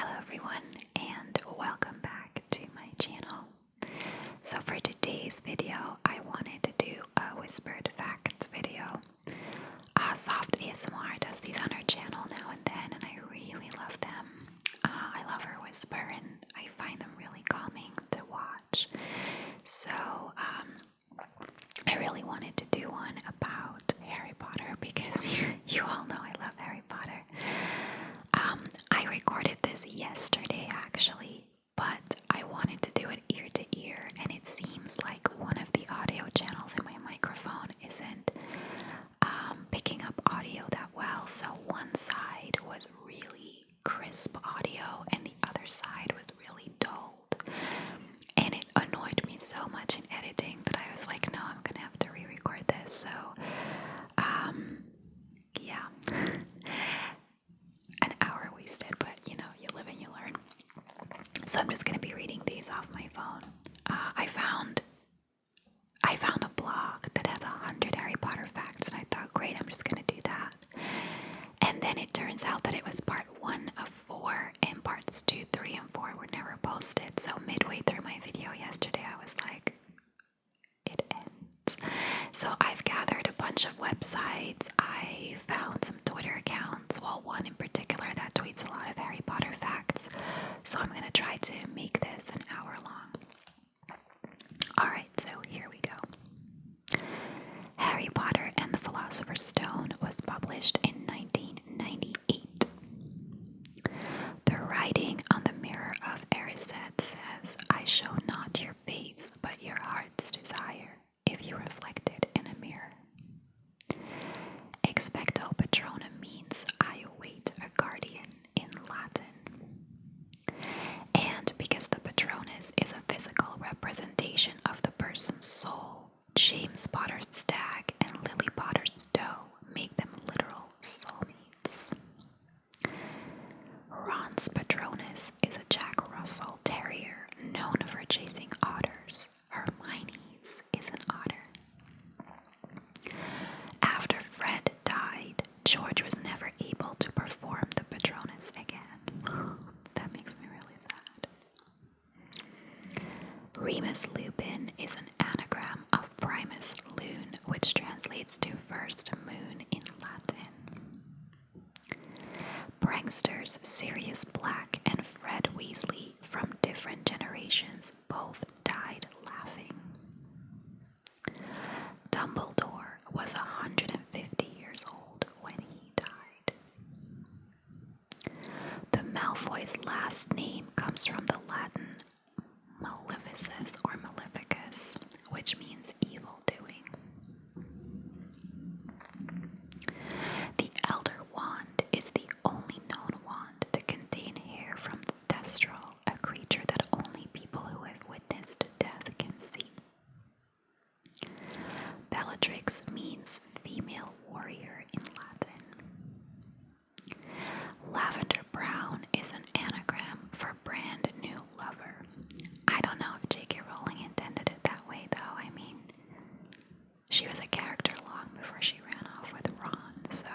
Hello everyone and welcome back to my channel. So for today's video I wanted to do a whispered facts video. Soft ASMR does these on her channel now and then and I really love them. I love her whisper and I find them really calming to watch. So I really wanted to do one about Harry Potter because you all know I love Harry Potter. I recorded this yesterday actually, but I wanted to do it ear to ear and it seems like one of the audio channels in my microphone isn't picking up audio that well, so one side was really crisp audio and the other side was really dulled, and it annoyed me so much in editing that I was like, no, I'm gonna have to re-record this. So yeah. An hour wasted, but you know, you live and you learn. So I'm just gonna be reading these off my phone. I found a blog that has 100 Harry Potter facts, and I thought, great, I'm just gonna do that. And then it turns out that it was part 1 of 4, and parts 2, 3, and 4 were never posted. So midway through my video yesterday, I was like, it ends. So I've gathered a bunch of websites. I found some Twitter accounts, well, one in particular that tweets a lot of Harry Potter facts. So I'm going to try to make this an hour long. Alright, so here we go. Harry Potter and the Philosopher's Stone was published in 1998. The writing on the mirror of Erised says, I show not your face, but your heart's desire, if you reflected in a mirror. Expecto Patronum means I await a guardian in Latin. And because the Patronus is a physical representation of the person's soul, James Potter's stag and Lily Potter's doe make them literal soulmates. Ron's Patronus is a Jack Russell Terrier known for chasing otters. Hermione's is an otter. After Fred died, George was never able to perform the Patronus again. That makes me really sad. Remus Lupin is an anagram of Primus Lune, which translates to first moon in Latin. Pranksters Sirius Black and Fred Weasley from different generations both died laughing. Dumbledore was 150 years old when he died. The Malfoy's last name comes from the Latin maleficus or maleficus, which means evil doing. The Elder Wand is the only known wand to contain hair from Thestral, a creature that only people who have witnessed death can see. Bellatrix means female warrior in Latin. Lavender Brown is an anagram for brand new lover. I don't know if J.K. Rowling intended it that way though. I mean, she was a character long before she ran off with Ron, so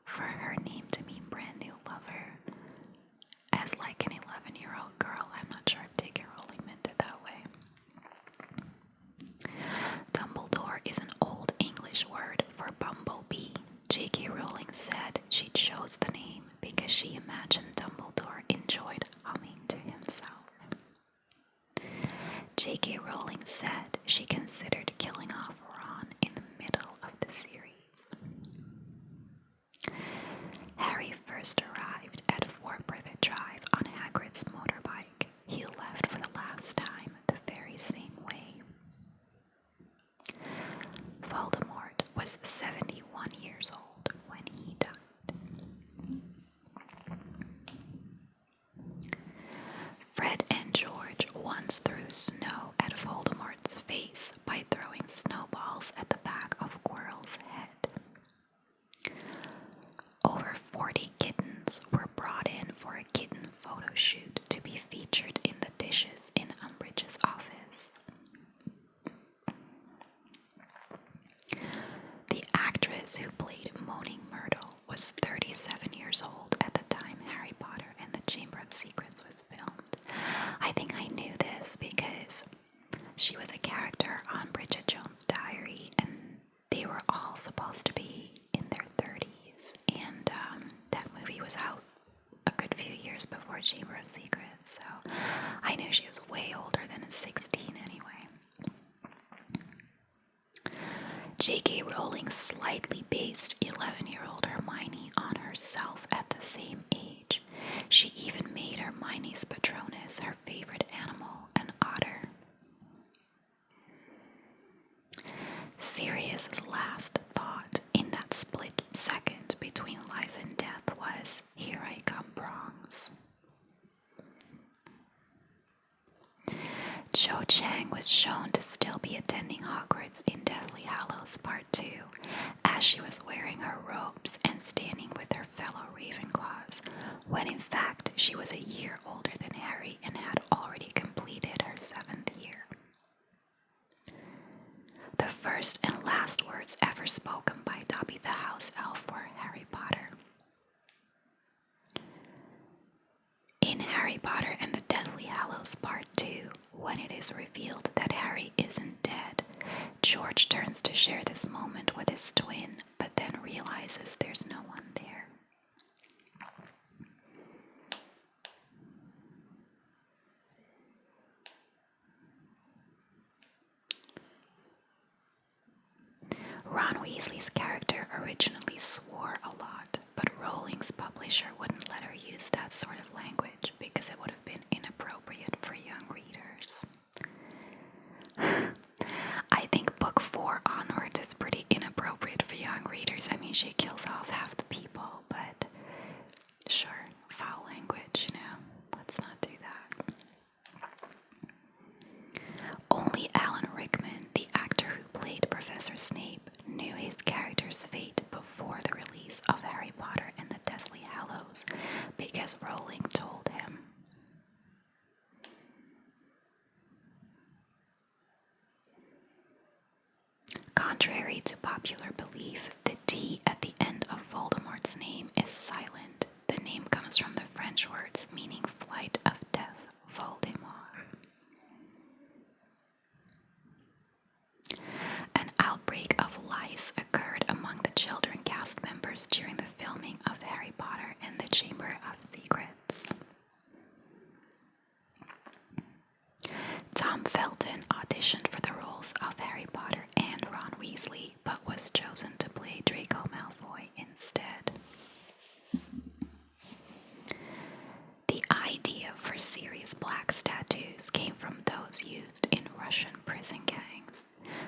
for her name to mean brand new lover, as like an 11-year-old girl, I'm not sure if J.K. Rowling meant it that way. Dumbledore is an Old English word for bumblebee. J.K. Rowling said she chose the name because she imagined Dumbledore enjoyed humming to himself. J.K. Rowling said she considered killing off Ron in the middle of the series. Harry first arrived at Fort Privet Drive on Hagrid's motorbike. He left for the last time the very same way. Voldemort was 71 years old when he died. Fred and George once threw snow at Voldemort's face by throwing snowballs at the back of Quirrell's head. Over 40 kittens were brought in for a kitten photo shoot to be featured in the dishes in Umbridge's office. The actress who played Moaning Myrtle was 37 years old at the time Harry Potter and the Chamber of Secrets think I knew this because she was a character on Bridget Jones' Diary, and they were all supposed to be in their 30s, and that movie was out a good few years before Chamber of Secrets, so I knew she was way older than a 16 anyway. J.K. Rowling slightly based 11-year-old Hermione on herself at the same age. She even made Hermione's Patronus her favorite animal, an otter. Sirius' last thought in that split second between life and death was, "Here I come, Prongs." Cho Chang was shown to still be attending Hogwarts in Deathly Hallows Part 2, as she was wearing her robes and standing with her fellow Ravenclaws, when in fact she was a year older than Harry and had already completed her 7th year. The first and last words ever spoken by Dobby the House Elf were Harry Potter. In Harry Potter and the Deathly Hallows Part 2, when it is revealed that Harry isn't dead, George turns to share this moment with his twin, but then realizes there's no one there. Ron Weasley's character originally swore a lot, but Rowling's publisher wouldn't let her use that sort of language because it would have been inappropriate for young readers. I think book 4 onwards is pretty inappropriate for young readers. I mean, she kills off half the people, but sure, foul language, let's not do that. Only Alan Rickman, the actor who played Professor Snape, knew his character's fate before the release of Harry Potter and the Deathly Hallows because Rowling told him. Contrary to popular belief, the D at the end of Voldemort's name is silent. The name comes from the French words meaning flight of death, Voldemort. An outbreak of lice occurred among the children cast members during the filming of Harry Potter and the Chamber of Secrets. Tom Felton auditioned for the roles of Harry Potter and Ron Weasley, but was chosen to play Draco Malfoy instead. The idea for Sirius Black's tattoos came from those used in Russian prison gangs.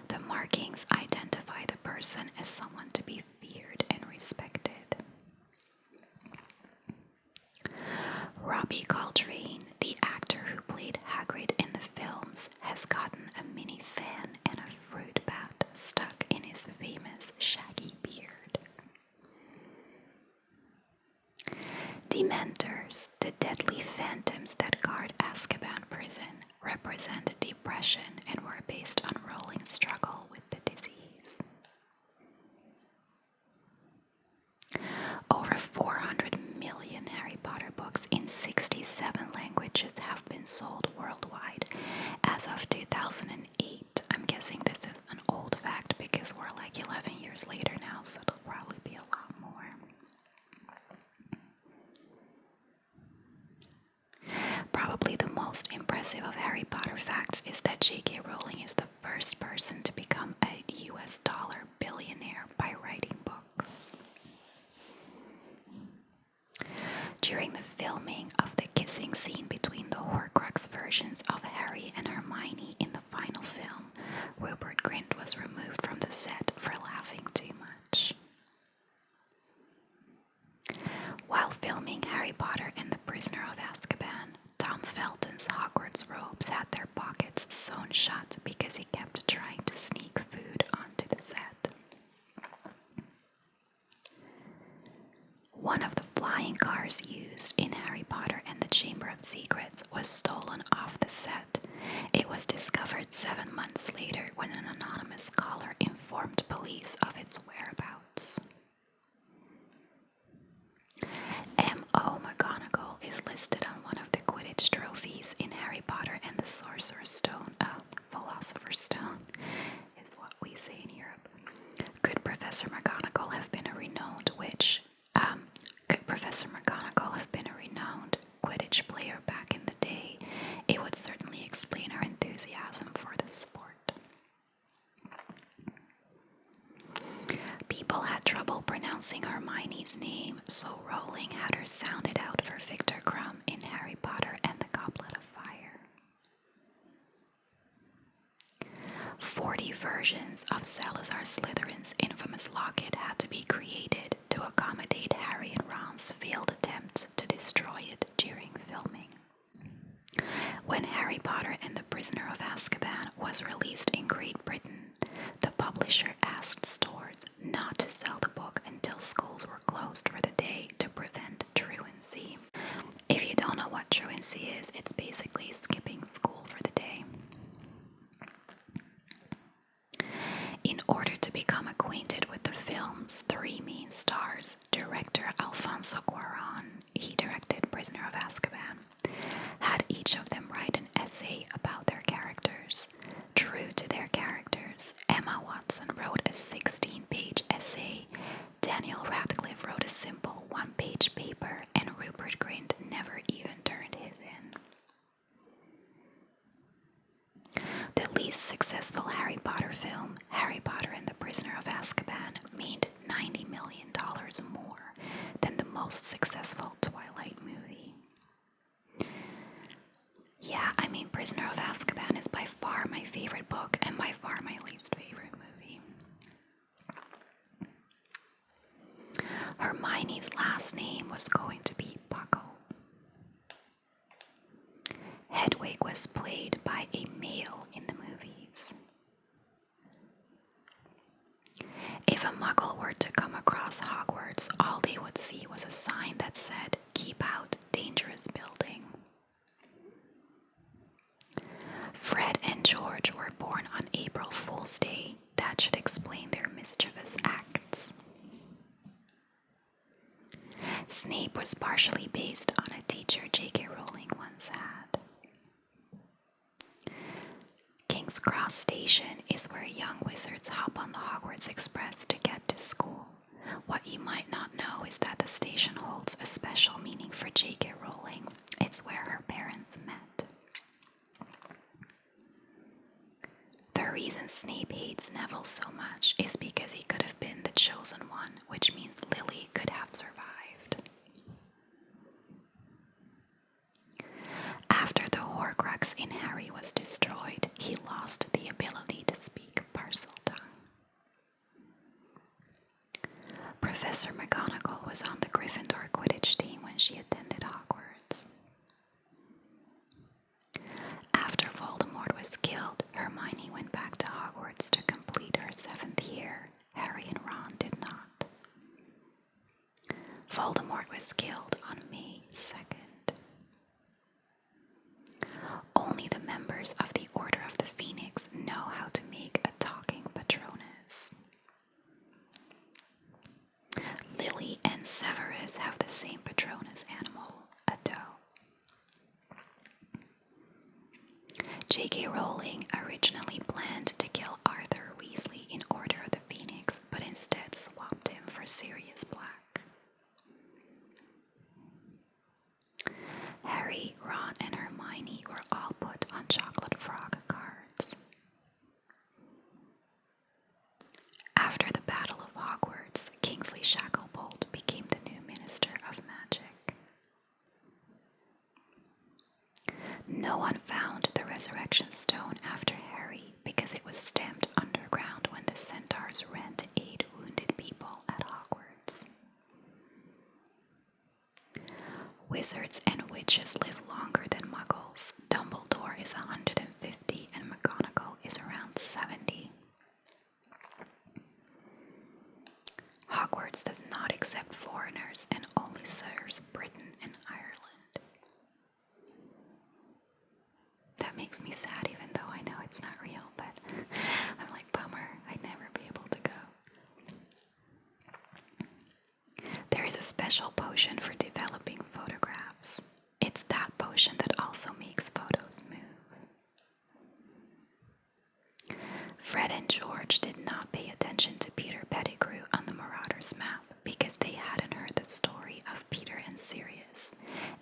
The markings identify the person as someone to be feared and respected. Robbie Coltrane, the actor who played Hagrid in the films, has gotten a mini fan and a fruit bat stuck in his famous shaggy beard. Dementors, the deadly phantoms that guard Azkaban prison, represent depression and were based on Rowling's struggle with the disease. Over 400 million Harry Potter books in 67 languages have been sold worldwide as of 2008. I'm guessing this is an old fact because we're like 11 years later now, so it'll probably be a lot more. Probably the most impressive of Harry Potter facts is that J.K. Rowling is the first person to become a US dollar billionaire by writing books. During the filming of the kissing scene between the Horcrux versions of Harry and Hermione in the final film, Rupert Grint was removed from the set for laughing too much. While filming Harry Potter and the Prisoner of Azkaban, Tom Felton's Hogwarts robes had their pockets sewn shut because he kept trying to sneak food onto the set. One of the flying cars used in Harry Potter and the Chamber of Secrets was stolen off the set. It was discovered 7 months later when an anonymous caller informed police of its whereabouts. M.O. McGonagall is listed on one of the Quidditch trophies in Harry Potter versions of Salazar Slytherin's infamous locket had to be created to accommodate Harry and Ron's failed attempts to destroy it during filming. When Harry Potter and the Prisoner of Azkaban was released in Great Britain, the publisher asked stores not to sell the book until schools were closed for the day to prevent truancy. If you don't know what truancy is, it's basically skipping school for the day. In order to become acquainted with the film's three main stars, director Alfonso Cuarón, he directed Prisoner of Azkaban, had each of them write an essay about their characters. True to their characters, Emma Watson wrote a 16-page essay, Daniel Radcliffe wrote a simple one-page paper, and Rupert Grint never even turned his in. The least successful Harry Potter film, Harry Potter and the Prisoner of Azkaban, made $90 million more than the most successful Twilight movie. Yeah, I mean, Prisoner of Azkaban is by far my favorite book and by far my least favorite movie. Hermione's last name was going to be Buckle. Hedwig was played by a male in the movies. If a muggle were to come across Hogwarts, all they would see was a sign that said, "Keep out, dangerous building." Fred and George were born on April Fool's Day. That should explain their mischievous acts. Snape was partially based on a teacher J.K. Rowling once had. King's Cross Station is where young wizards hop on the Hogwarts Express to get to school. What you might not know is that the station holds a special meaning for J.K. Rowling. It's where her parents met. The reason Snape hates Neville so much is because he could have been the chosen one, which means Lily could have survived. After the Horcrux in Harry was destroyed, he lost the ability to speak Parseltongue. Professor McGonagall was on the Gryffindor Quidditch team when she attended Hogwarts. After Voldemort was killed, Hermione went back to Hogwarts to complete her 7th year. Harry and Ron did not. Voldemort was killed on May 2nd. Only the members of the Order of the Phoenix know how to make a talking Patronus. Lily and Severus have the same Patronus animal, a doe. J.K. Rowling originally planned to kill Arthur Weasley in Order of the Phoenix, but instead swapped him for Sirius Black. Harry, Ron, and Hermione were all put on Chocolate Frog cards. After the Battle of Hogwarts, Kingsley Shacklebolt became the new Minister of Magic. No one found the Resurrection Stone after Harry because it was stamped underground when the Centaurs ran to aid wounded people at Hogwarts. Wizards and witches live longer than Muggles. Dumbledore is 150 and McGonagall is around 70. Hogwarts does not accept foreigners and only serves Britain and Ireland. That makes me sad even though I know it's not real, but I'm like, bummer, I'd never be able to go. There is a special potion for developing photographs. It's that potion that also makes photos move. Fred and George did not pay attention to Peter Pettigrew on the Marauders map because they hadn't heard the story of Peter and Sirius,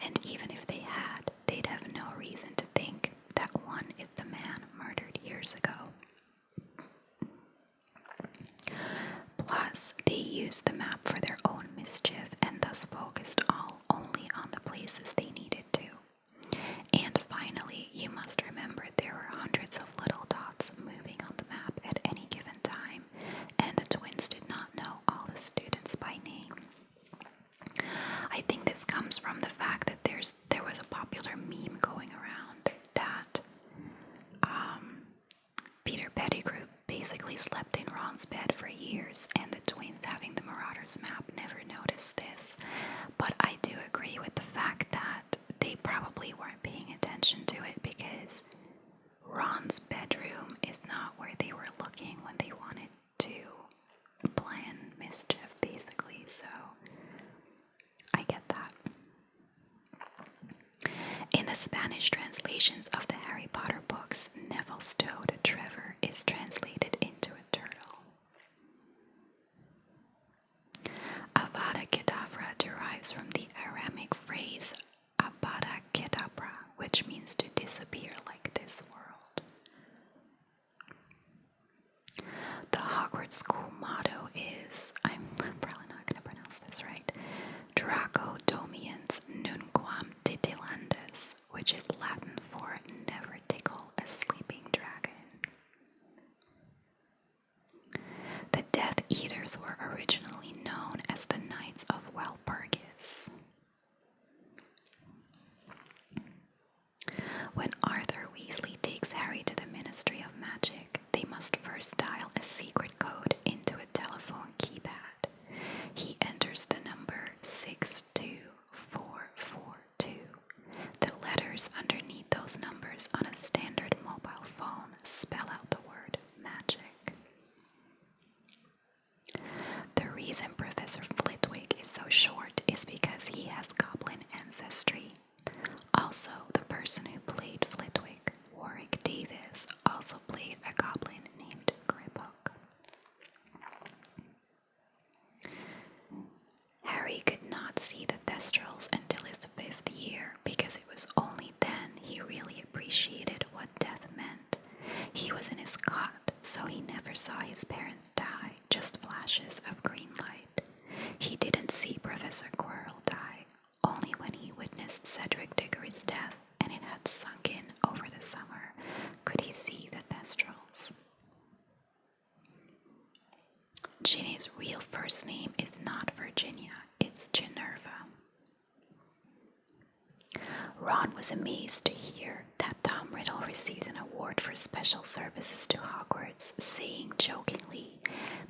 and even if they had, they'd have no reason to think that one is the man murdered years ago. Plus, they used the map for their own mischief and thus focused only on the probably weren't paying attention to it because Ron's bedroom is not where they were looking when they wanted to plan mischief, basically, so I get that. In the Spanish translations of the Harry Potter books, Neville's toad, Trevor, is translated into a turtle. Avada Kedavra derives from the Aramic phrase Abada Kedavra, which means to disappear like this world. The Hogwarts school motto is, I'm probably not going to pronounce this right, Draco Domiens Nunquam Titilandes, which is Latin for never tickle a sleeping dragon. The Death Eaters were originally known as the Knights of Walpurgis. When Arthur Weasley takes Harry to the Ministry of Magic, they must first dial a secret code into a telephone keypad. He enters the number 62442. The letters underneath those numbers on a standard mobile phone spell out the word magic. The reason Professor Flitwick is so short is because he has goblin ancestry. Also, the person who played Flitwick, Warwick Davis, also played a goblin named Griphook. Harry could not see the Thestrals until his 5th year because it was only then he really appreciated what death meant. He was in his cot, so he never saw his parents die, just flashes of green light. He didn't see Professor Quirrell die, only when he witnessed Cedric Diggory's death and it had sunk in over the summer could he see the Thestrals. Ginny's real first name is not Virginia, it's Ginevra. Ron was amazed to hear that Tom Riddle received an award for special services to Hogwarts, saying jokingly,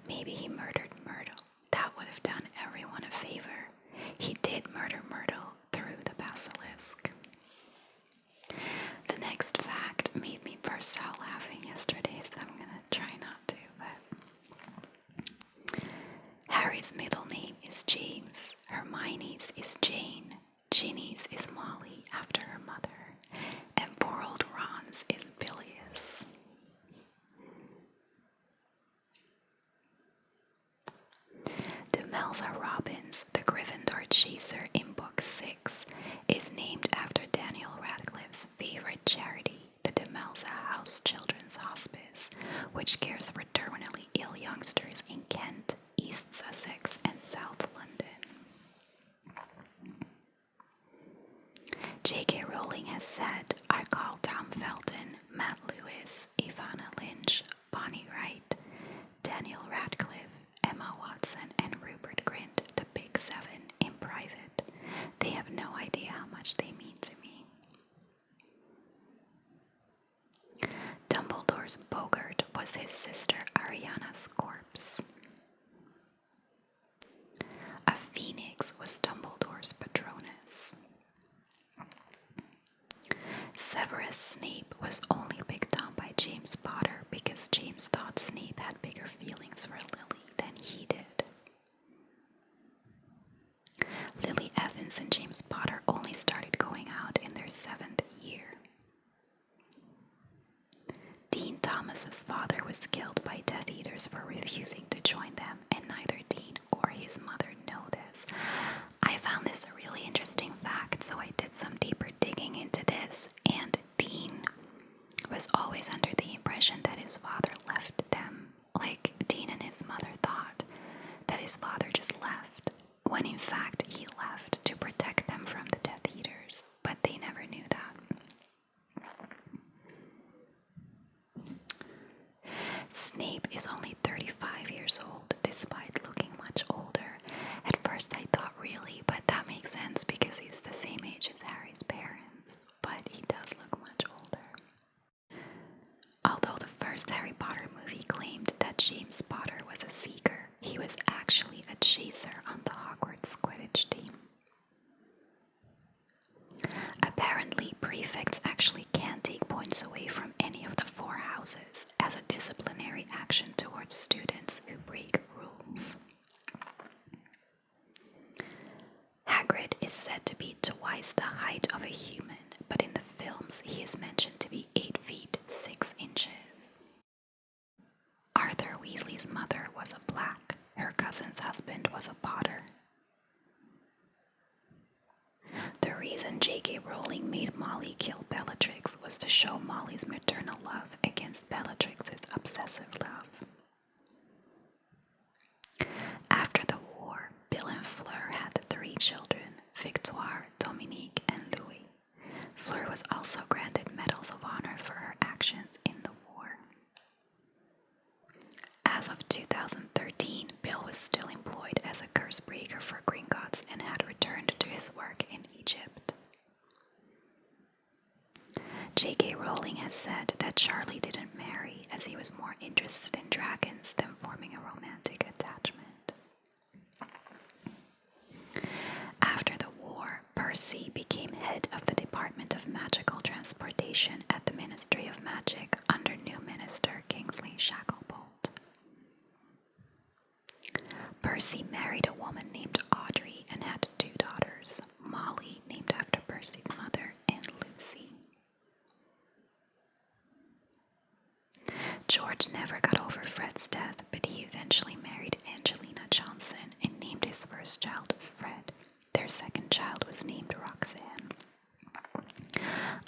maybe he murdered Myrtle. That would have done everyone a favor. He did murder Myrtle through the basilisk. The next fact made me burst out laughing yesterday, so I'm gonna try not to, but Harry's middle name is James, Hermione's is Jane, Ginny's is Molly after her mother, and poor old Ron's is Bilious. Demelza Robbins, the Gryffindor chaser in Book 6, is named after Daniel Radcliffe's favorite charity, the Demelza House Children's Hospice, which cares for terminally ill youngsters in Kent, East Sussex, and South London. J.K. Rowling has said, I call Tom Felton, Matt Lewis, Ivana Lynch, Bonnie Wright, Daniel Radcliffe, Emma Watson, and Rupert Grint the Big Seven in private. They have no idea how much they mean to me. Dumbledore's Bogart was his sister Ariana's corpse. A phoenix was Dumbledore's Patronus. Severus Snape was only picked on by James Potter because James thought Snape had bigger feelings for Lily than he did. Lily Evans and James Potter only started going out in their 7th year. Dean Thomas's father was killed by Death Eaters for refusing to join them, and neither Dean or his mother know this. I found this a really interesting fact, so I did some deeper digging into this, and Dean was always under the impression that his father left them. Like, Dean and his mother thought that his father just left, when in fact he left to protect them from the Death Eaters, but they never knew that. Snape is only 35 years old, despite looking much older. At first I thought really, but that makes sense because he's the same age as Harry's parents, but he does look much older. Although the first Harry Potter movie claimed that James Potter was a seeker, he was actually a chaser on the Hogwarts Quidditch team. Apparently height of a human, but in the films he is mentioned to be 8 feet 6 inches. Arthur Weasley's mother was a Black. Her cousin's husband was a Potter. The reason J.K. Rowling made Molly kill Bellatrix was to show Molly's maternal love against Bellatrix's obsessive love. After the war, Bill and Fleur had 3 children, Victoire, Dominique, and Louis. Fleur was also granted medals of honor for her actions in the war. As of 2013, Bill was still employed as a curse breaker for Gringotts and had returned to his work in Egypt. J.K. Rowling has said that Charlie didn't marry as he was more interested in dragons than forming a romantic attachment. After the war, Percy became head of the Department of Magical Transportation at the Ministry of Magic under new minister Kingsley Shacklebolt. Percy married a woman named Audrey and had 2 daughters, Molly, named after Percy's mother, and Lucy. George never got over Fred's death, but he eventually married Angelina Johnson and named his first child Fred. Their second child was named Roxanne.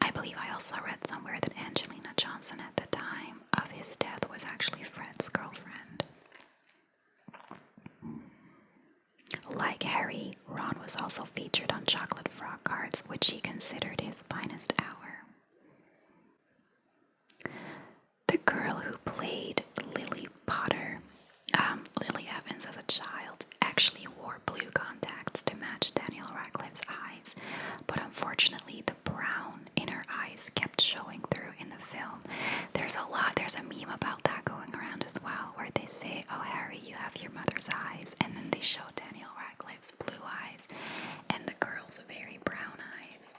I believe I also read somewhere that Angelina Johnson at the time of his death was actually Fred's girlfriend. Like Harry, Ron was also featured on chocolate frog cards, which he considered his finest hour. The girl who played Lily Potter, Lily Evans as a child, actually wore blue contacts to match Daniel Radcliffe's eyes, but unfortunately the brown in her eyes kept showing through in the film. There's a meme about that going around as well, where they say, "Oh Harry, you have your mother's eyes," and then they show Daniel Radcliffe's blue eyes and the girl's very brown eyes.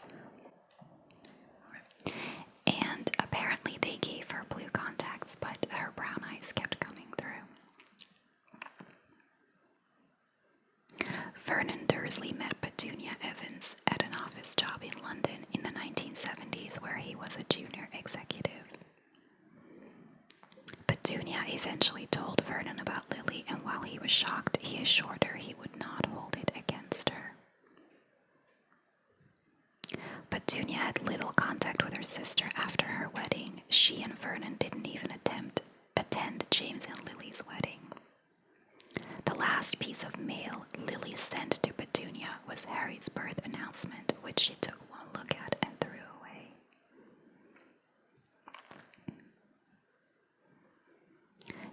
And apparently they gave her blue contacts, but her brown eyes kept coming through. Vernon Dursley met Petunia Evans at an office job in London in the 1970s where he was a junior executive. Petunia eventually told Vernon about Lily, and while he was shocked, he assured her he would not hold it against her. Petunia had little contact with her sister after her wedding. She and Vernon didn't even attend James and Lily's wedding. The last piece of mail Lily sent to Petunia was Harry's birth announcement, which she took one look at and threw away.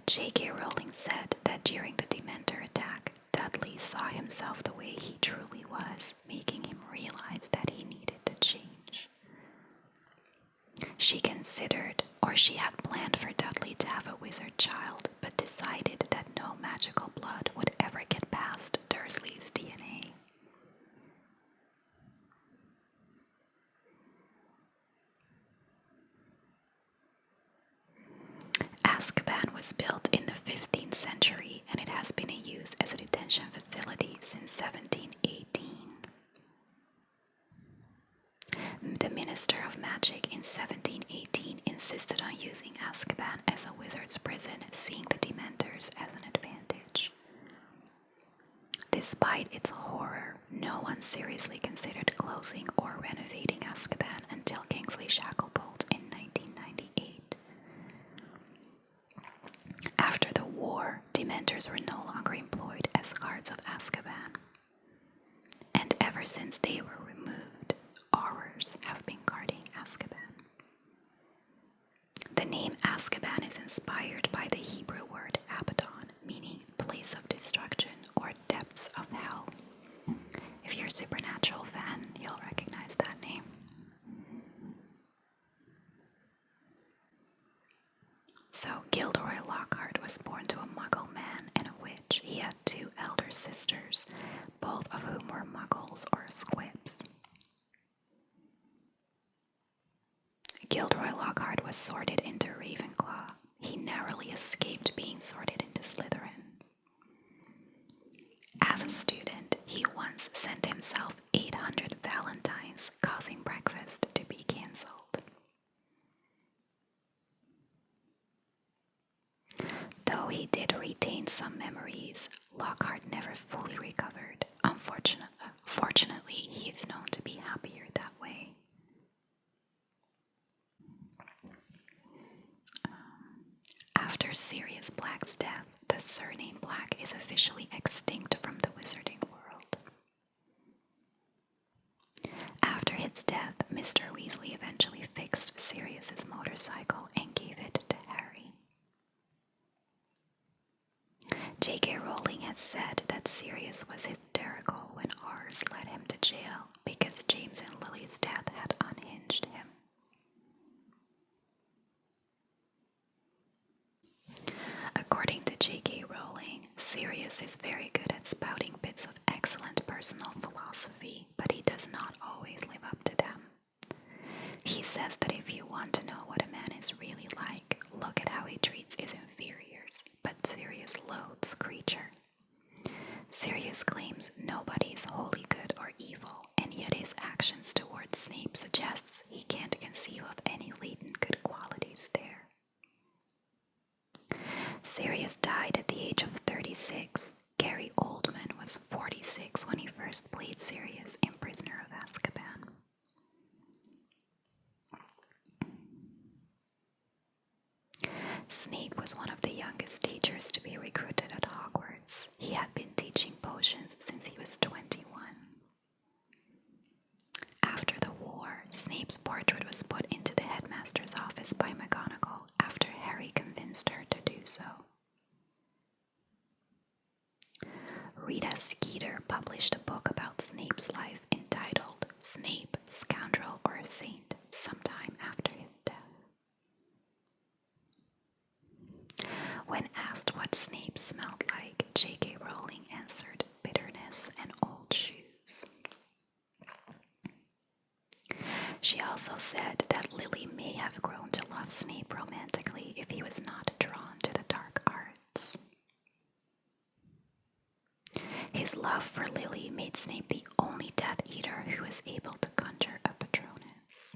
J.K. Rowling said that during the Dementor attack, Dudley saw himself the way he truly was, making him realize that he needed to change. She considered, or she had planned for Dudley to have a wizard child, but decided that no magical blood would ever get past Dursley's DNA. Azkaban was built in the 15th century, and it has been in use as a detention facility since 1718. The Minister of Magic in 1718 insisted on using Azkaban as a wizard's prison, seeing the Dementors as an advantage. Despite its horror, no one seriously considered closing or renovating Azkaban until Kingsley Shacklebolt in 1998. After the war, Dementors were no longer employed as guards of Azkaban. And ever since they were removed, Aurors have been guarding Azkaban. The name Azkaban is inspired by the Hebrew word Abaddon, meaning place of destruction or depths of hell. If you're a Supernatural fan, you'll recognize that name. So Gilderoy Lockhart was born to a Muggle man and a witch. He had 2 elder sisters, both of whom were Muggles or Squibs. Gilderoy Lockhart was sorted into Ravenclaw. He narrowly escaped being sorted into Slytherin. As a student, he once sent himself 800 valentines, causing retained some memories, Lockhart never fully recovered. Fortunately, he is known to be happier that way. After Sirius Black's death, the surname Black is officially extinct from the wizarding world. After his death, Mr. Weasley eventually fixed Sirius's motorcycle and gave it to Harry. J.K. Rowling has said that Sirius was hysterical when Ars led him to jail because James and Lily's death had unhinged him. According to J.K. Rowling, Sirius is very good at spouting bits of excellent personal philosophy, but he does not always live up to them. He says that if you want to know what a man is really like, look at how he treats his inferiors, but Sirius loathes Creature. Sirius claims nobody's wholly good or evil, and yet his actions towards Snape suggests he can't conceive of any latent good qualities there. Sirius died at the age of 36. Gary Oldman was 46 when he first played Sirius in Prisoner of Azkaban. Snape was one of the youngest teachers to be recruited at Hogwarts. He had been teaching potions since he was 21. After the war, Snape's portrait was put into the headmaster's office by McGonagall after Harry convinced her to do so. Rita Skeeter published a book about Snape's life entitled Snape, Scoundrel or Saint, sometime after his death. When asked what Snape smelled like, J.K. Rowling answered bitterness and old shoes. She also said that Lily may have grown to love Snape romantically if he was not drawn to the dark arts. His love for Lily made Snape the only Death Eater who was able to conjure a Patronus.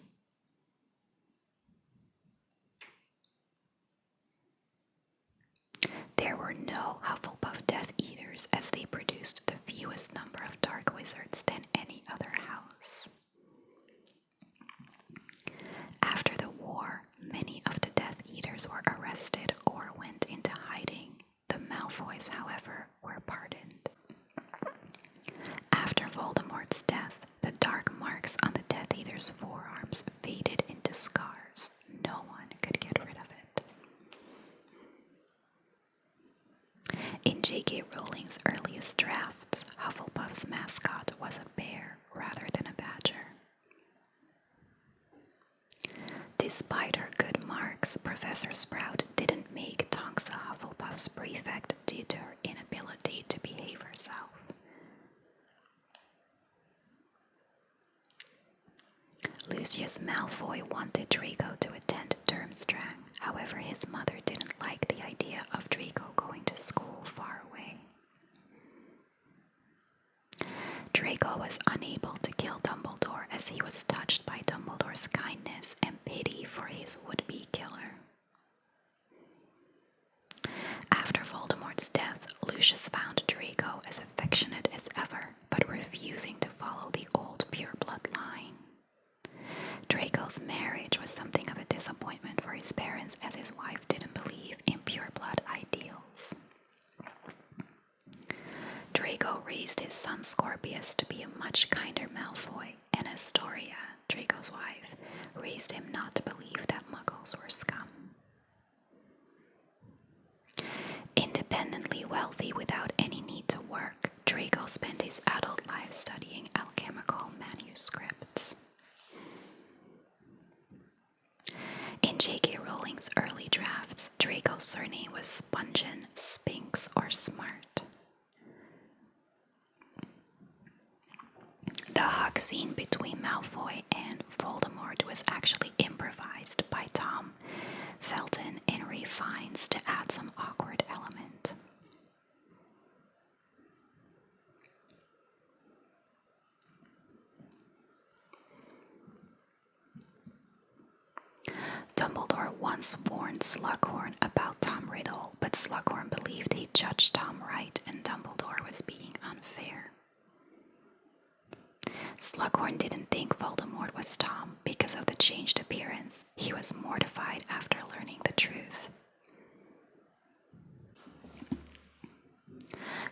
There were no Hufflepuff Death Eaters as they produced the fewest number of dark wizards than any other house. After the war, many of the Death Eaters were arrested or went into hiding. The Malfoys, however, were pardoned. After Voldemort's death, the dark marks on the Death Eater's forearms faded into scars. No one could get rid of it. In J.K. Rowling's earliest drafts, Hufflepuff's mascot was a bear rather than a badger. Despite her good marks, Professor Sprout didn't make Tonks a Hufflepuff's prefect due to her inability to behave herself. Lucius Malfoy wanted Draco to attend Durmstrang. However, his mother didn't like the idea of Draco going to school far away. Draco was unable to kill Dumbledore as he was touched by Dumbledore's kindness and pity for his would-be killer. After Voldemort's death, Lucius found Draco as affectionate as ever, but refusing to follow the old pure-blood line. Draco's marriage was something of a disappointment for his parents as his wife didn't believe in pure-blood ideals. Draco raised his son Scorpius to be a much kinder Malfoy, and Astoria, Draco's wife, raised him not to believe that Muggles were scum. Independently wealthy without any need to work, Draco spent his adult life studying alchemical manuscripts. In J.K. Rowling's early drafts, Draco's surname was Spungen, Spinks, or Smart. The hug scene between Malfoy and Voldemort was actually improvised by Tom Felton and Ray Fiennes to add some awkward element. Dumbledore once warned Slughorn about Tom Riddle, but Slughorn believed he judged Tom right and Dumbledore was being unfair. Slughorn didn't think Voldemort was Tom because of the changed appearance. He was mortified after learning the truth.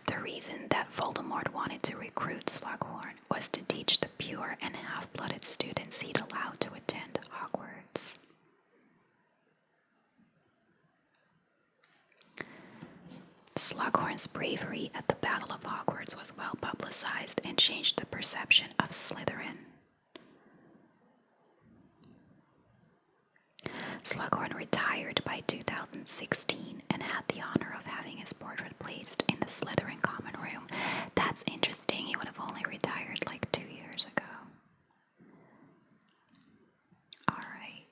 The reason that Voldemort wanted to recruit Slughorn was to teach the pure and half-blooded students he'd allowed to attend Hogwarts. Slughorn's bravery at the Battle of Hogwarts was well publicized and changed the perception of Slytherin. Slughorn retired by 2016 and had the honor of having his portrait placed in the Slytherin Common Room. That's interesting, he would have only retired like 2 years ago. Alright.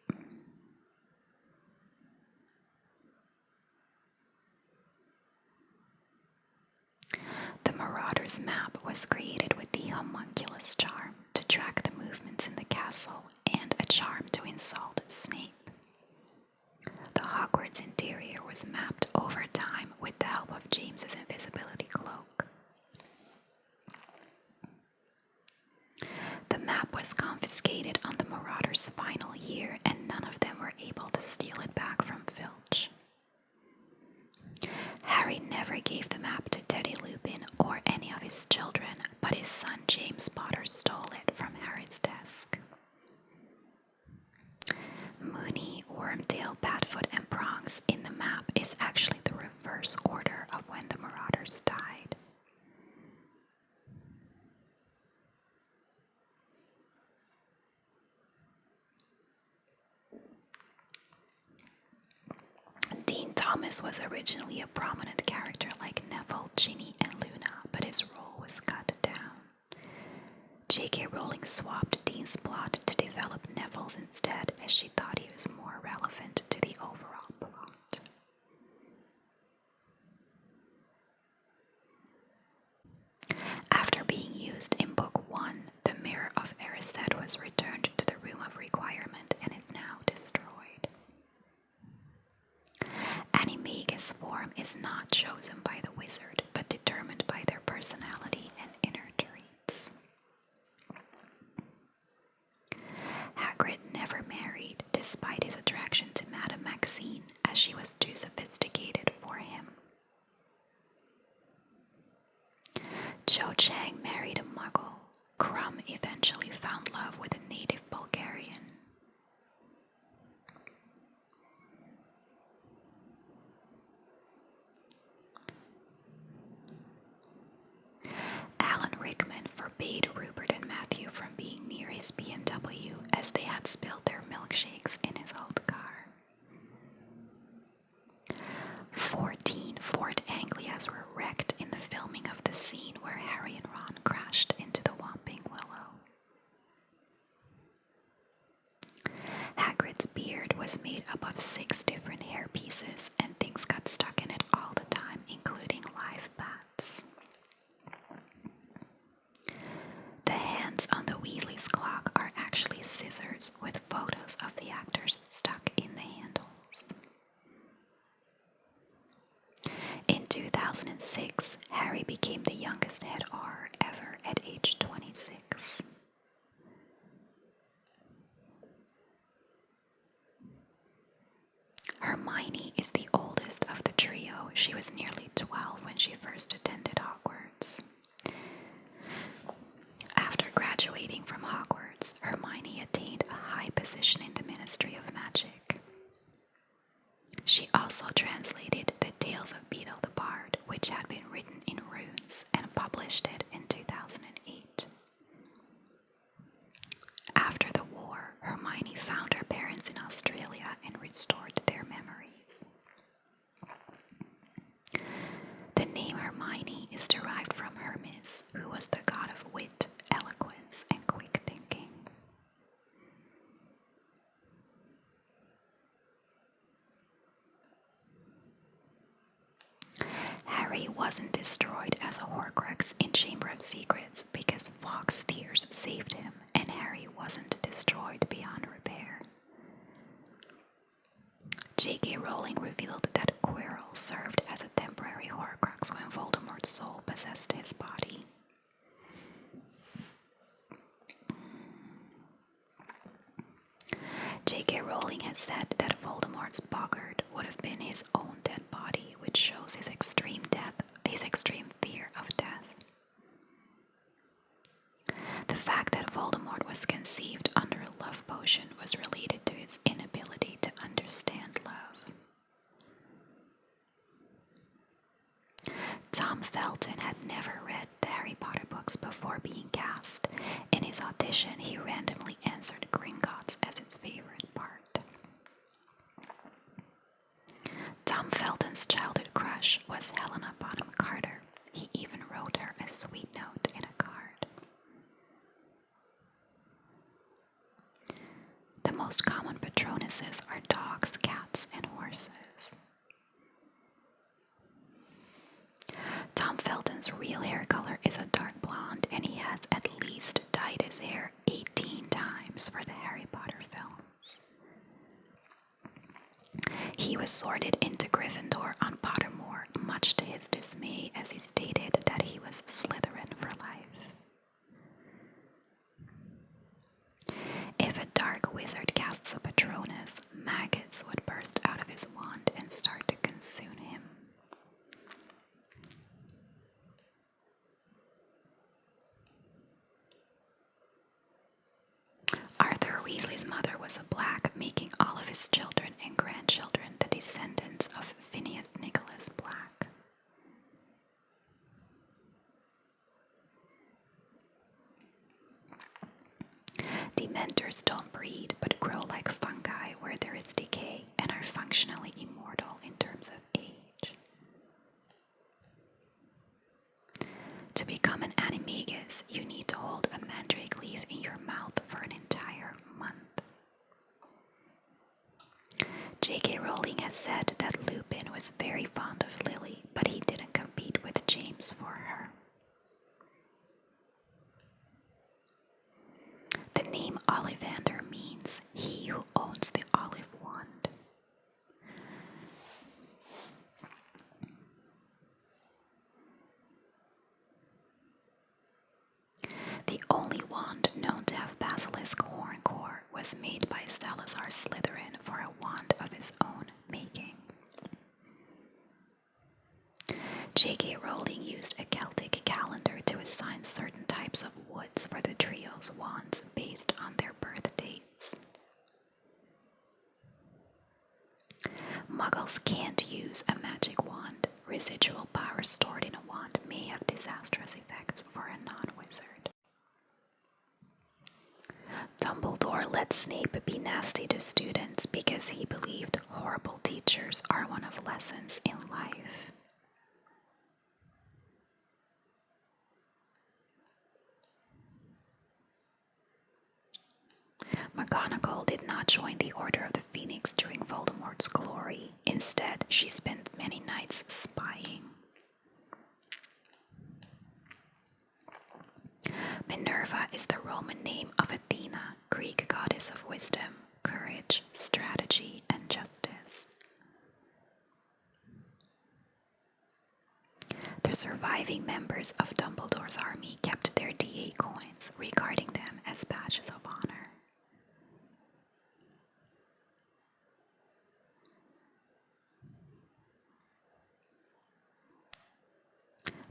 The Marauder's map was created with the homunculus charm to track the movements in the castle and a charm to insult Snape. The Hogwarts interior was mapped over time with the help of James's invisibility cloak. The map was confiscated on the Marauders' final year, and none of them were able to steal it back from Filch. Harry never gave the map to Teddy Lupin or any of his children, but his son James Potter stole it from Harry's desk. Moony, Wormtail, Padfoot, and Prongs in the map is actually the reverse order of when the Marauders died. Dean Thomas was originally a prominent character like Neville, Ginny, and Luna, but his role was cut down. J.K. Rowling swapped Dean's plot to develop Neville's instead, as she thought he was more relevant to the overall plot. After being used in Book 1, the Mirror of Erised was returned to the Room of Requirement and is now destroyed. Animagus form is not chosen by the wizard, but determined by their personality and inner traits. Hagrid never married, despite his attraction to Madame Maxine, as she was too sophisticated for him. Cho Chang married a Muggle. Crumb eventually found love with a native Bulgarian. Alan Rickman forbade Rupert and Matthew from being near his BMW as they had spilled their milkshakes in his old car. 14 Fort Anglias were wrecked in the filming of the scene where Harry and Ron crashed into the Whomping Willow. Hagrid's beard was made up of 6 different hair pieces, and things got stuck in it all the time, including live bats. The hands on the Weasley's clock are actually scissors with photos of the actors stuck in the handles. In 2006, Harry became the youngest head R ever at age 26. Hermione is the oldest of the trio. She was nearly 12 when she first attended Hogwarts. After graduating from Hogwarts, Hermione attained a high position in the Ministry of Magic. She also translated the Tales of Beedle the Bard, which had been written in runes, and published it in 2008. After the war, Hermione found her parents in Australia and restored their memories. The name Hermione is derived from Hermes, who was the god of wit, eloquence, and quick thinking. Harry wasn't destroyed as a Horcrux in Chamber of Secrets because Fawkes Tears saved him, and Harry wasn't destroyed beyond repair. Rowling revealed that Quirrell served as a temporary Horcrux when Voldemort's soul possessed his body. J.K. Rowling has said that Voldemort's boggart would have been his own dead body, which shows his extreme fear of death. The fact that Voldemort was conceived under a love potion was related to his inability to understand love. Tom Felton had never read the Harry Potter books before being cast. In his audition, he randomly answered Gringotts as his favorite part. Tom Felton's childhood crush was Helena Bonham Carter. He even wrote her a sweet note in a card. The most common patronuses are dogs, cats, and horses. Tom Felton's real hair color is a dark blonde, and he has at least dyed his hair 18 times for the Harry Potter films. He was sorted into Gryffindor on Pottermore, much to his dismay, as he stated that he was Slytherin for life. If a dark wizard casts a Patronus, maggots would burst out of his wand and start to consume him. Arthur Weasley's mother was a Black, making all of his children and grandchildren the descendants of Phineas Nicholas Black. Dementors don't breed, but grow like fungi where there is decay and are functionally immortal in terms of age. To become an animagus, you need to hold a mandrake leaf in your mouth for an entire month. J.K. Rowling has said that Lupin was very fond of Lily, but he didn't compete with James for her. The name Ollivander means he who owns the olive wand. The only wand known to have basilisk horn core was made by Salazar Slytherin for a wand of his own making. J.K. Rowling used a Celtic calendar to assign certain types of woods for the trio's wands based on their birth dates. Muggles can't use a magic wand. Residual power stored in a wand may have disastrous effects for a non-wizard. Dumbledore let Snape be nasty to students because he believed horrible teachers are one of lessons in life. McGonagall did not join the Order of the Phoenix during Voldemort's glory. Instead, she spent many nights spying. Minerva is the Roman name of Athena, Greek goddess of wisdom, courage, strategy, and justice. The surviving members of Dumbledore's army kept their DA coins, regarding them as badges of honor.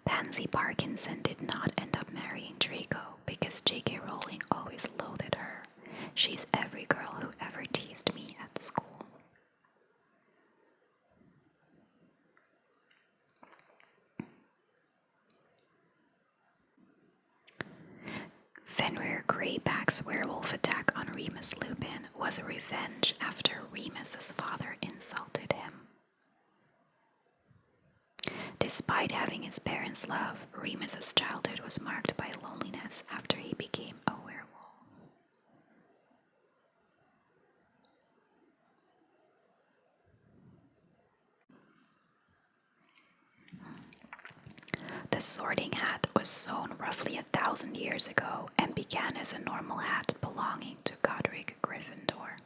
Pansy Parkinson did not end up marrying Draco because J.K. Rowling always loathed her. She's every girl who ever teased me at school. Fenrir Greyback's werewolf attack on Remus Lupin was a revenge after Remus's father insulted him. Despite having his parents' love, Remus's childhood was marked by loneliness after he became a werewolf. The Sorting Hat was sewn roughly 1,000 years ago and began as a normal hat belonging to Godric Gryffindor.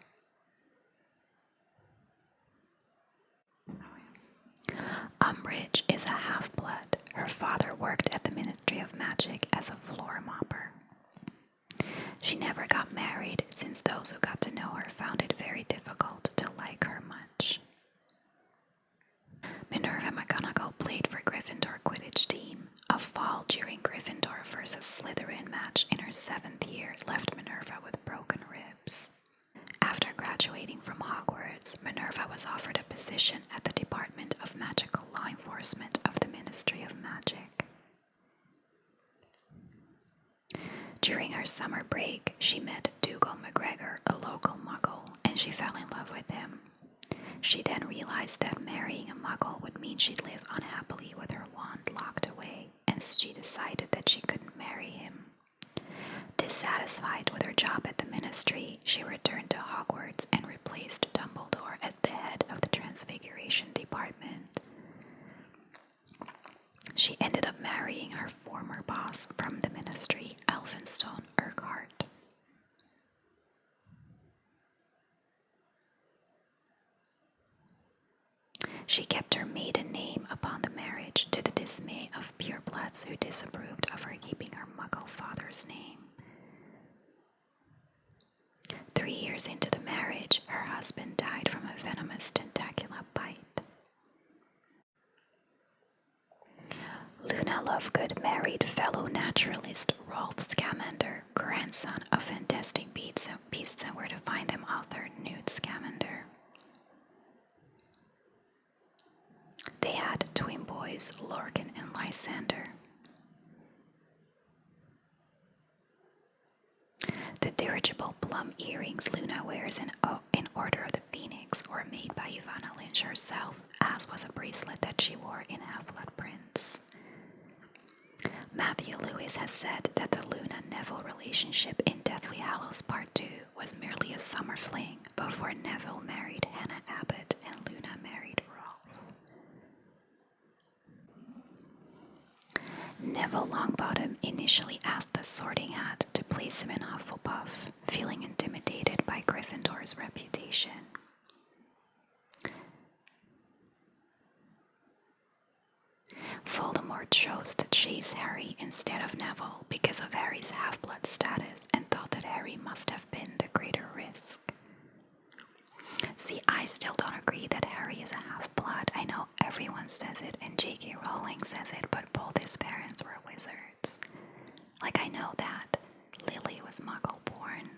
was offered a position at the Department of Magical Law Enforcement of the Ministry of Magic. During her summer break, she met Dougal McGregor, a local muggle, and she fell in love with him. She then realized that marrying a muggle would mean she'd live unhappily with her wand locked away, and she decided that she couldn't marry him. Dissatisfied with her job at the ministry, she returned to Hogwarts and replaced Dumbledore as the head of the Transfiguration Department. She ended up marrying her former boss from the ministry, Elphinstone Urquhart. She kept her maiden name upon the marriage, to the dismay of purebloods who disapproved of her keeping her muggle father's name. 3 years into the marriage, her husband died from a venomous tentacula bite. Luna Lovegood married fellow naturalist Rolf Scamander, grandson of Fantastic Beasts and Where to Find Them author Newt Scamander. They had twin boys, Lorcan and Lysander. The dirigible plum earrings Luna wears in Order of the Phoenix were made by Ivana Lynch herself, as was a bracelet that she wore in Half-Blood Prince. Matthew Lewis has said that the Luna-Neville relationship in Deathly Hallows Part 2 was merely a summer fling before Neville married Hannah Abbott and Luna married Rolf. Neville Longbottom initially asked the Sorting Hat to place him in Hufflepuff, feeling intimidated by Gryffindor's reputation. Voldemort chose to chase Harry instead of Neville because of Harry's half-blood status and thought that Harry must have been the greater risk. See, I still don't agree that Harry is a half-blood. I know everyone says it and J.K. Rowling says it, but both his parents were wizards. Like, I know that Lily was Muggle-born,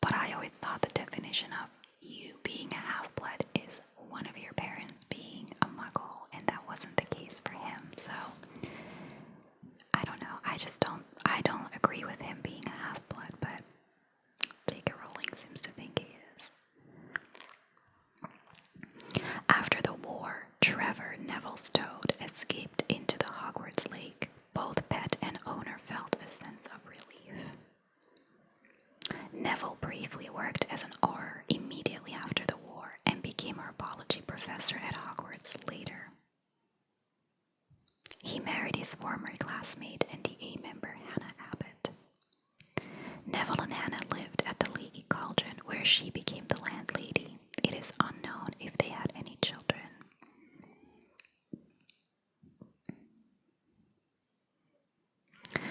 but I always thought the definition of you being a half-blood is one of your parents being a Muggle, and that wasn't the case for him, so I don't know. I don't agree with him being a half-blood, but J.K. Rowling seems to think he is. After the war, Trevor, Neville's toad, escaped into the Hogwarts lake. Both pet and owner felt a sense of relief. Neville briefly worked as an Auror immediately after the war and became herbology professor at Hogwarts later. He married his former classmate and DA member Hannah Abbott. Neville and Hannah lived at the Leaky Cauldron, where she became the landlady. It is unknown if they had any children.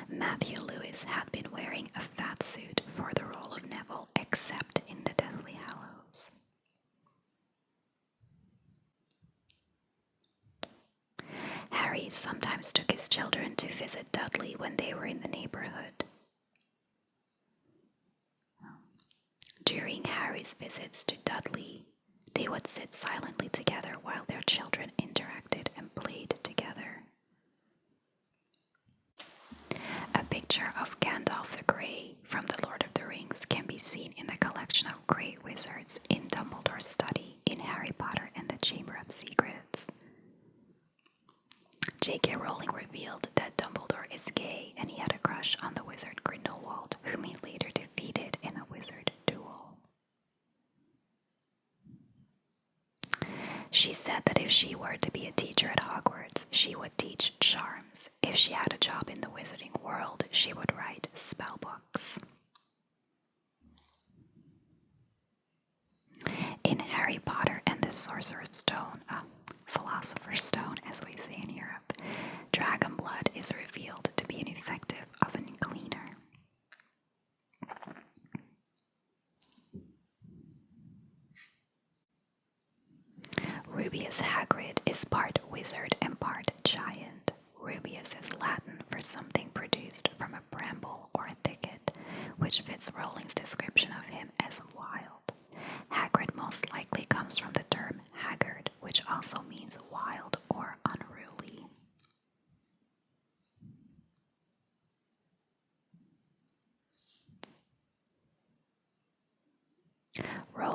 Matthew Lewis had been wearing a fat suit for the role of Neville, except in the Deathly Hallows. Harry sometimes took his children to visit Dudley when they were in the neighborhood. During Harry's visits to Dudley, they would sit silently together while their children interacted and played together. A picture of Gandalf the Grey from The Lord of the Rings can be seen in the collection of Grey Wizards in Dumbledore's study in Harry Potter and the Chamber of Secrets. J.K. Rowling revealed that Dumbledore is gay and he had a crush on the wizard Grindelwald, whom he later defeated in a wizard duel. She said that if she were to be a teacher at Hogwarts, she would teach charms. If she had a job in the wizarding world, she would write spell books. In Harry Potter and the Sorcerer's Stone, Philosopher's Stone as we say in Europe, dragon blood is revealed to be an effective oven cleaner. Rubeus Hagrid is part wizard and part giant. Rubeus is Latin for something produced from a bramble or a thicket, which fits Rowling's description of him as wild. Hagrid most likely comes from the term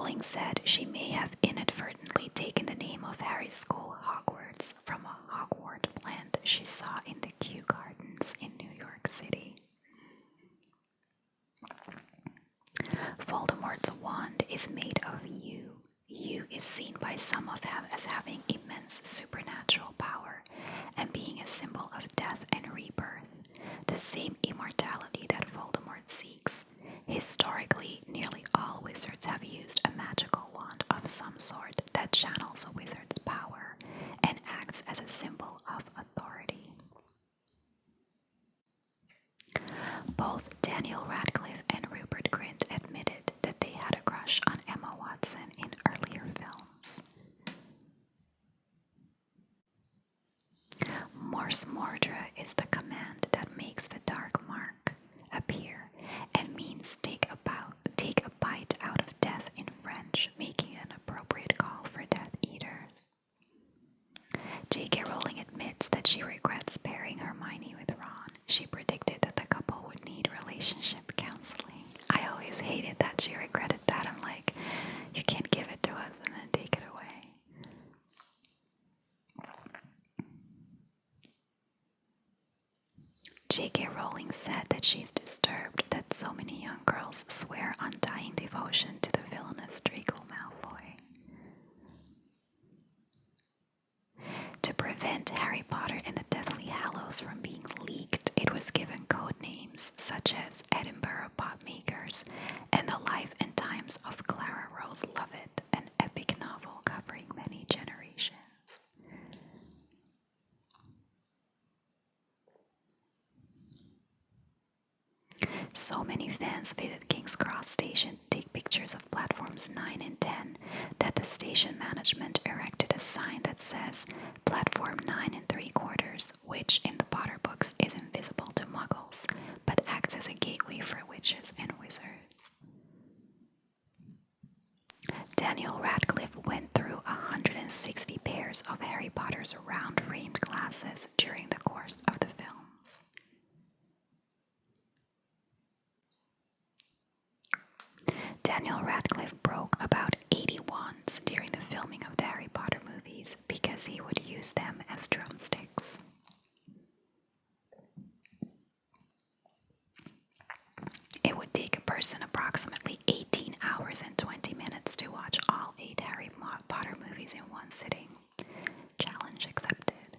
Rowling said she may have inadvertently taken the name of Harry's school, Hogwarts, from a Hogwart plant she saw in the Kew Gardens in New York City. Voldemort's wand is made of yew. Yew is seen by some of them as having immense supernatural power and being a symbol of death and rebirth, the same immortality that Voldemort seeks. Historically, nearly all wizards have used a magical wand of some sort that channels a wizard's power and acts as a symbol of authority. Both Daniel Radcliffe and Rupert Grint admitted that they had a crush on Emma Watson in earlier films. Mors Mordre is the command that makes the dark mark appear and means take a bite out of death in French, making it an appropriate call for Death Eaters. J.K. Rowling admits that she regrets pairing Hermione with Ron. She predicted that the couple would need relationship counseling. I always hated that she regretted that. I'm like, you can't give it to us and then take it away. J.K. Rowling said that she's disturbed that so many young girls swear undying devotion to the villainous Draco Malfoy. To prevent Harry Potter and the Deathly Hallows from being leaked, it was given code names such as Edinburgh Popmakers and The Life and Times of Clara Rose Lovett, an epic novel covering many generations. So many fans visited King's Cross Station to take pictures of platforms 9 and 10 that the station management erected a sign that says Platform 9 3/4, which in the Potter books is invisible to muggles, but acts as a gateway for witches and wizards. Daniel Radcliffe went through 160 pairs of Harry Potter's round-framed glasses during the course of the films. Daniel Radcliffe broke about 80 wands during the filming of the Harry Potter movies because he would use them as drumsticks. It would take a person approximately 18 hours and 20 minutes to watch all 8 Harry Potter movies in one sitting. Challenge accepted.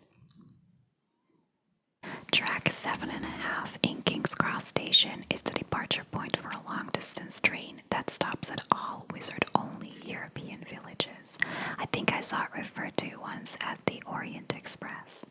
Track 7.5 in King's Cross Station is the departure point for a long-distance train that stops at all wizard-only European villages. I think I saw it referred to once as the Orient Express.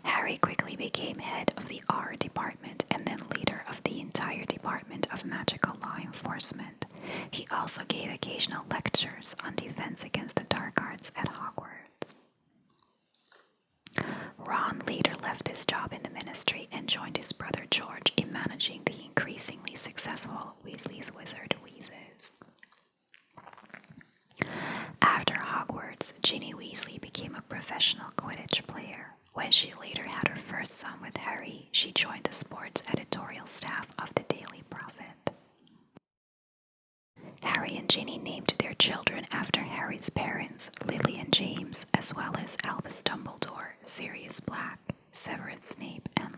Harry quickly became head of the R department and then leader of the entire department of magical law enforcement. He also gave occasional lectures on defense against the dark arts at Hogwarts. Ron later left his job in the ministry and joined his brother George in managing the increasingly successful Weasley's Wizard Wheezes. After Hogwarts, Ginny Weasley became a professional Quidditch player. When she later had her first son with Harry, she joined the sports editorial staff of the Daily Prophet. Harry and Ginny named their children after Harry's parents, Lily and James, as well as Albus Dumbledore, Sirius Black, Severus Snape, and